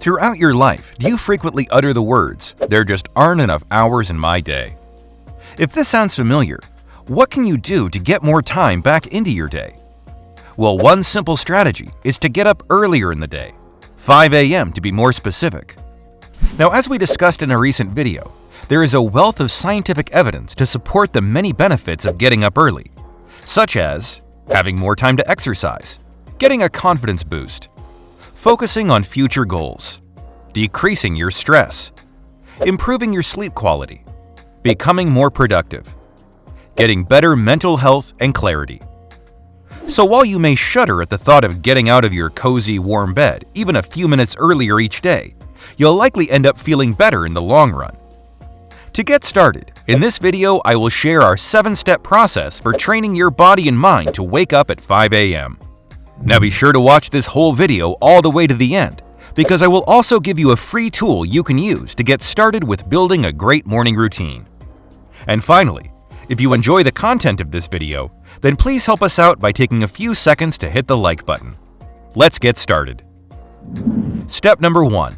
Throughout your life, do you frequently utter the words, "There just aren't enough hours in my day"? If this sounds familiar, what can you do to get more time back into your day? Well, one simple strategy is to get up earlier in the day, 5 a.m. to be more specific. Now, as we discussed in a recent video, there is a wealth of scientific evidence to support the many benefits of getting up early, such as having more time to exercise, getting a confidence boost, focusing on future goals, decreasing your stress, improving your sleep quality, becoming more productive, getting better mental health and clarity. So while you may shudder at the thought of getting out of your cozy, warm bed even a few minutes earlier each day, you'll likely end up feeling better in the long run. To get started, in this video I will share our 7-step process for training your body and mind to wake up at 5 a.m. Now be sure to watch this whole video all the way to the end, because I will also give you a free tool you can use to get started with building a great morning routine. And finally, if you enjoy the content of this video, then please help us out by taking a few seconds to hit the like button. Let's get started. Step number 1.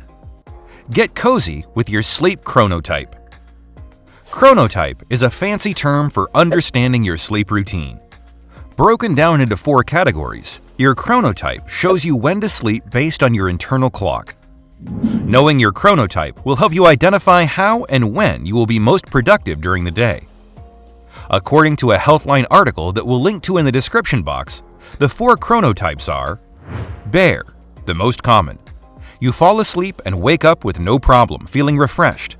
Get cozy with your sleep chronotype. Chronotype is a fancy term for understanding your sleep routine. Broken down into 4 categories, your chronotype shows you when to sleep based on your internal clock. Knowing your chronotype will help you identify how and when you will be most productive during the day. According to a Healthline article that we'll link to in the description box, the 4 chronotypes are: Bear, the most common. You fall asleep and wake up with no problem, feeling refreshed.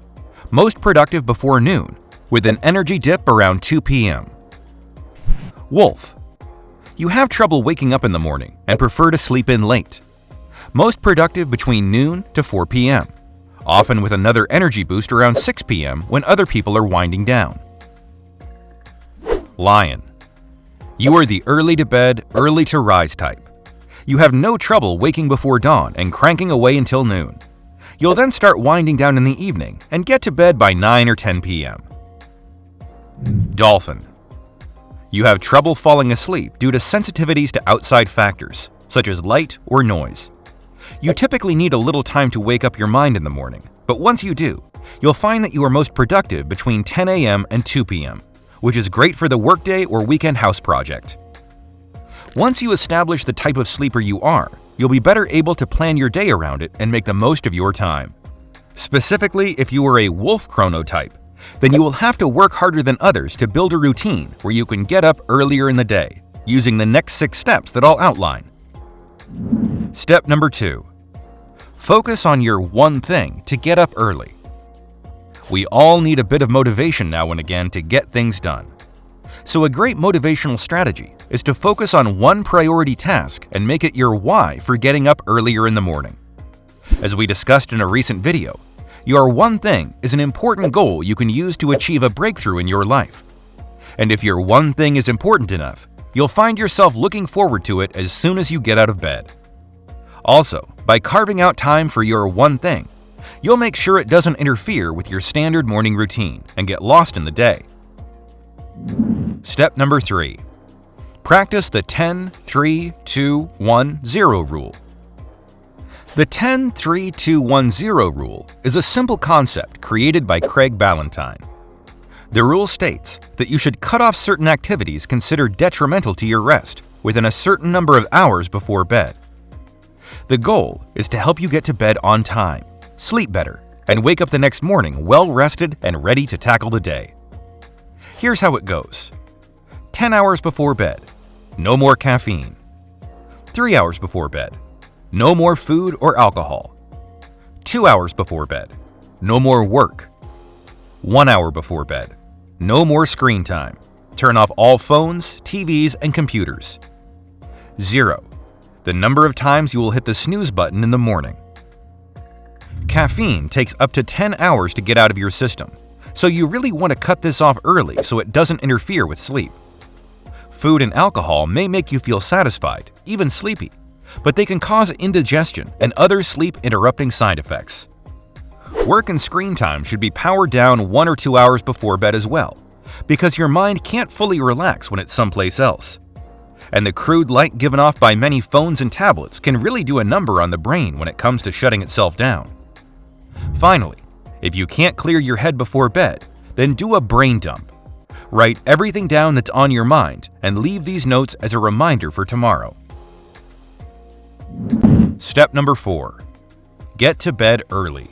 Most productive before noon, with an energy dip around 2 p.m. Wolf. You have trouble waking up in the morning and prefer to sleep in late. Most productive between noon to 4 p.m., often with another energy boost around 6 p.m. when other people are winding down. Lion. You are the early to bed, early to rise type. You have no trouble waking before dawn and cranking away until noon. You'll then start winding down in the evening and get to bed by 9 or 10 p.m. Dolphin. You have trouble falling asleep due to sensitivities to outside factors, such as light or noise. You typically need a little time to wake up your mind in the morning, but once you do, you'll find that you are most productive between 10 a.m. and 2 p.m., which is great for the workday or weekend house project. Once you establish the type of sleeper you are, you'll be better able to plan your day around it and make the most of your time. Specifically, if you are a wolf chronotype, then you will have to work harder than others to build a routine where you can get up earlier in the day, using the next 6 steps that I'll outline. Step number 2. Focus on your one thing to get up early. We all need a bit of motivation now and again to get things done. So a great motivational strategy is to focus on one priority task and make it your why for getting up earlier in the morning. As we discussed in a recent video, your one thing is an important goal you can use to achieve a breakthrough in your life. And if your one thing is important enough, you'll find yourself looking forward to it as soon as you get out of bed. Also, by carving out time for your one thing, you'll make sure it doesn't interfere with your standard morning routine and get lost in the day. Step number 3. Practice the 10-3-2-1-0 rule. The 10-3-2-1-0 rule is a simple concept created by Craig Ballantyne. The rule states that you should cut off certain activities considered detrimental to your rest within a certain number of hours before bed. The goal is to help you get to bed on time, sleep better, and wake up the next morning well-rested and ready to tackle the day. Here's how it goes. 10 hours before bed, no more caffeine. 3 hours before bed, no more food or alcohol. 2 hours before bed, no more work. 1 hour before bed, no more screen time. Turn off all phones, TVs, and computers. 0. The number of times you will hit the snooze button in the morning. Caffeine takes up to 10 hours to get out of your system, so you really want to cut this off early so it doesn't interfere with sleep. Food and alcohol may make you feel satisfied, even sleepy, but they can cause indigestion and other sleep-interrupting side effects. Work and screen time should be powered down 1 or 2 hours before bed as well, because your mind can't fully relax when it's someplace else. And the crude light given off by many phones and tablets can really do a number on the brain when it comes to shutting itself down. Finally, if you can't clear your head before bed, then do a brain dump. Write everything down that's on your mind and leave these notes as a reminder for tomorrow. Step number 4. Get to bed early.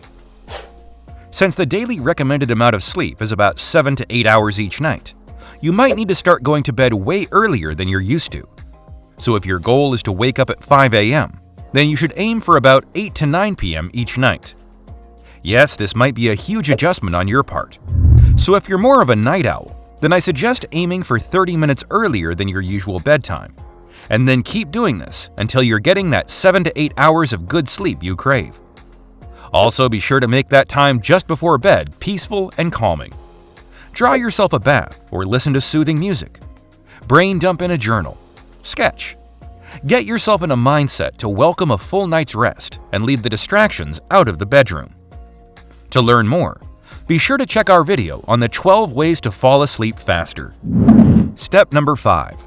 Since the daily recommended amount of sleep is about 7 to 8 hours each night, you might need to start going to bed way earlier than you're used to. So if your goal is to wake up at 5 a.m., then you should aim for about 8 to 9 p.m. each night. Yes, this might be a huge adjustment on your part. So if you're more of a night owl, then I suggest aiming for 30 minutes earlier than your usual bedtime, and then keep doing this until you're getting that 7 to 8 hours of good sleep you crave. Also, be sure to make that time just before bed peaceful and calming. Draw yourself a bath or listen to soothing music. Brain dump in a journal. Sketch. Get yourself in a mindset to welcome a full night's rest and leave the distractions out of the bedroom. To learn more, be sure to check our video on the 12 ways to fall asleep faster. Step number 5.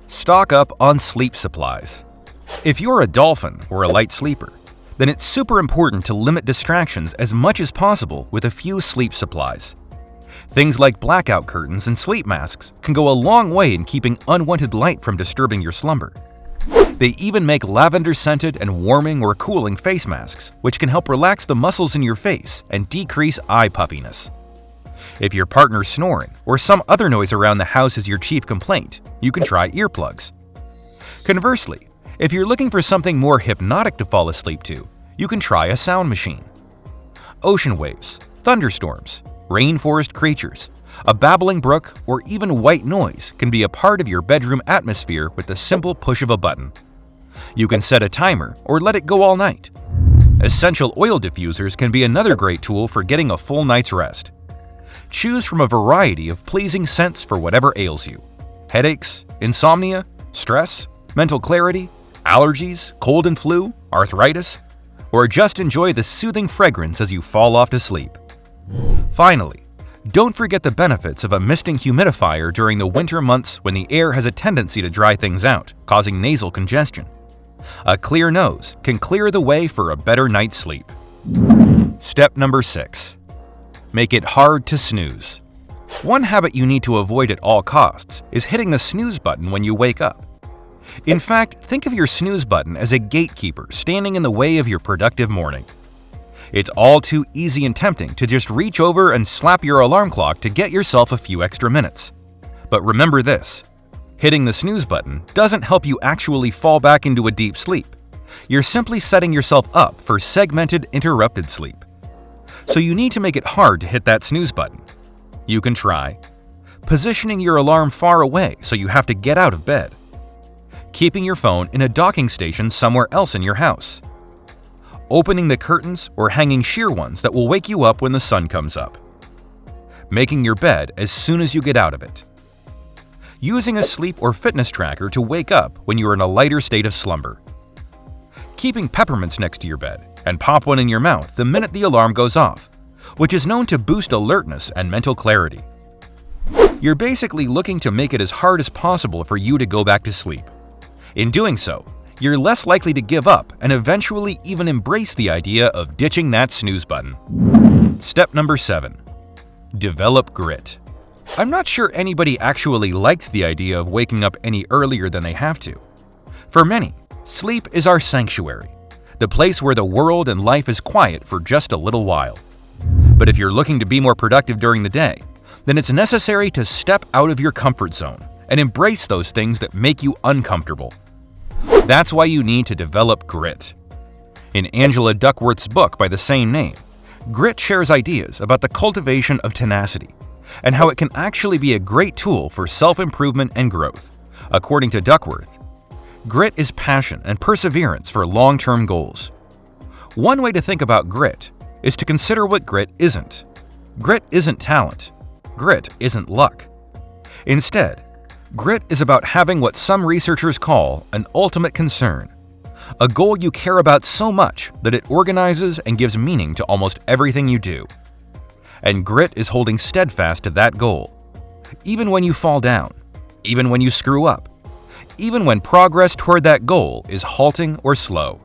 Stock up on sleep supplies. If you're a dolphin or a light sleeper, then it's super important to limit distractions as much as possible with a few sleep supplies. Things like blackout curtains and sleep masks can go a long way in keeping unwanted light from disturbing your slumber. They even make lavender-scented and warming or cooling face masks, which can help relax the muscles in your face and decrease eye puffiness. If your partner's snoring or some other noise around the house is your chief complaint, you can try earplugs. Conversely, if you're looking for something more hypnotic to fall asleep to, you can try a sound machine. Ocean waves, thunderstorms, rainforest creatures, a babbling brook, or even white noise can be a part of your bedroom atmosphere with the simple push of a button. You can set a timer or let it go all night. Essential oil diffusers can be another great tool for getting a full night's rest. Choose from a variety of pleasing scents for whatever ails you: headaches, insomnia, stress, mental clarity, allergies, cold and flu, arthritis, or just enjoy the soothing fragrance as you fall off to sleep. Finally, don't forget the benefits of a misting humidifier during the winter months when the air has a tendency to dry things out, causing nasal congestion. A clear nose can clear the way for a better night's sleep. Step number 6. Make it hard to snooze. One habit you need to avoid at all costs is hitting the snooze button when you wake up. In fact, think of your snooze button as a gatekeeper standing in the way of your productive morning. It's all too easy and tempting to just reach over and slap your alarm clock to get yourself a few extra minutes. But remember this: hitting the snooze button doesn't help you actually fall back into a deep sleep. You're simply setting yourself up for segmented, interrupted sleep. So you need to make it hard to hit that snooze button. You can try positioning your alarm far away so you have to get out of bed, keeping your phone in a docking station somewhere else in your house, opening the curtains or hanging sheer ones that will wake you up when the sun comes up, making your bed as soon as you get out of it, using a sleep or fitness tracker to wake up when you're in a lighter state of slumber, keeping peppermints next to your bed and pop one in your mouth the minute the alarm goes off, which is known to boost alertness and mental clarity. You're basically looking to make it as hard as possible for you to go back to sleep. In doing so, you're less likely to give up and eventually even embrace the idea of ditching that snooze button. Step number 7. Develop grit. I'm not sure anybody actually likes the idea of waking up any earlier than they have to. For many, sleep is our sanctuary, the place where the world and life is quiet for just a little while. But if you're looking to be more productive during the day, then it's necessary to step out of your comfort zone and embrace those things that make you uncomfortable. That's why you need to develop grit. In Angela Duckworth's book by the same name, Grit shares ideas about the cultivation of tenacity and how it can actually be a great tool for self-improvement and growth. According to Duckworth, grit is passion and perseverance for long-term goals. One way to think about grit is to consider what grit isn't. Grit isn't talent. Grit isn't luck. Instead, grit is about having what some researchers call an ultimate concern, a goal you care about so much that it organizes and gives meaning to almost everything you do. And grit is holding steadfast to that goal, even when you fall down, even when you screw up, even when progress toward that goal is halting or slow.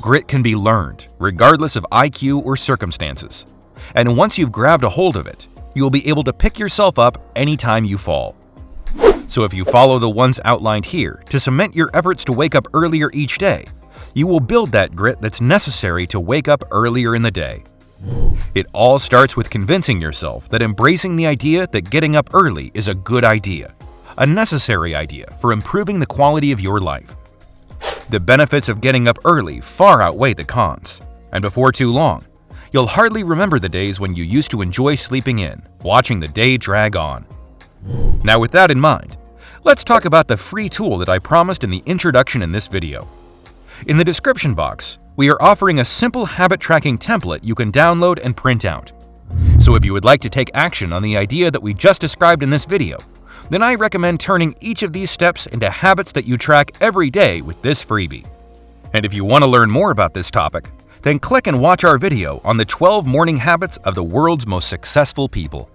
Grit can be learned, regardless of IQ or circumstances. And once you've grabbed a hold of it, you'll be able to pick yourself up anytime you fall. So if you follow the ones outlined here to cement your efforts to wake up earlier each day, you will build that grit that's necessary to wake up earlier in the day. It all starts with convincing yourself that embracing the idea that getting up early is a good idea, a necessary idea for improving the quality of your life. The benefits of getting up early far outweigh the cons, and before too long, you'll hardly remember the days when you used to enjoy sleeping in, watching the day drag on. Now with that in mind, let's talk about the free tool that I promised in the introduction in this video. In the description box, we are offering a simple habit tracking template you can download and print out. So if you would like to take action on the idea that we just described in this video, then I recommend turning each of these steps into habits that you track every day with this freebie. And if you want to learn more about this topic, then click and watch our video on the 12 morning habits of the world's most successful people.